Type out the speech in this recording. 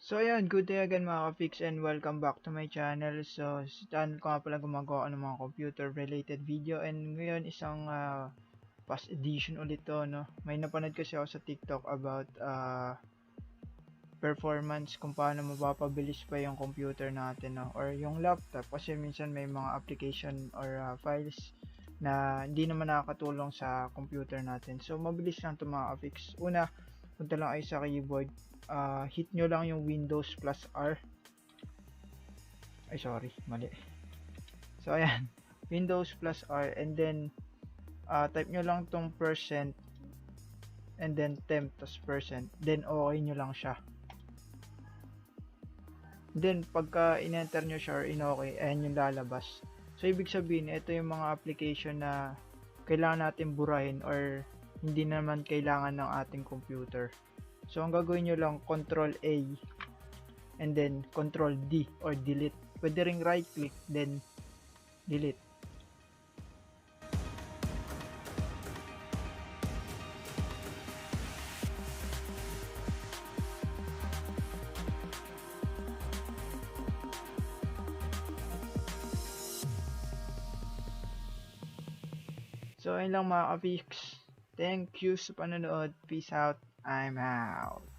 So ayan, good day again mga ka-fix and welcome back to my channel. So sa channel ko nga pala gumagawa ng mga computer related video, and ngayon isang past edition ulit to, no. May napanood kasi ako sa TikTok about performance, kung paano mapapabilis pa yung computer natin, no, or yung laptop, kasi minsan may mga application or files na hindi naman nakakatulong sa computer natin. So mabilis lang to mga ka-fix. Una, punta lang kayo sa keyboard, hit nyo lang yung Windows plus R. Ay sorry, mali. So ayan, Windows plus R, and then type nyo lang tong percent and then temp tas percent, then okay nyo lang siya. Then pagka in-enter nyo siya or in-okay, ayan yung lalabas. So ibig sabihin, ito yung mga application na kailangan natin burahin or hindi naman kailangan ng ating computer. So ang gagawin nyo lang, Control A and then Control D or delete. Pwede ring right click then delete. So ayun lang mga ka-fix. Thank you sa panonood. Peace out. I'm out.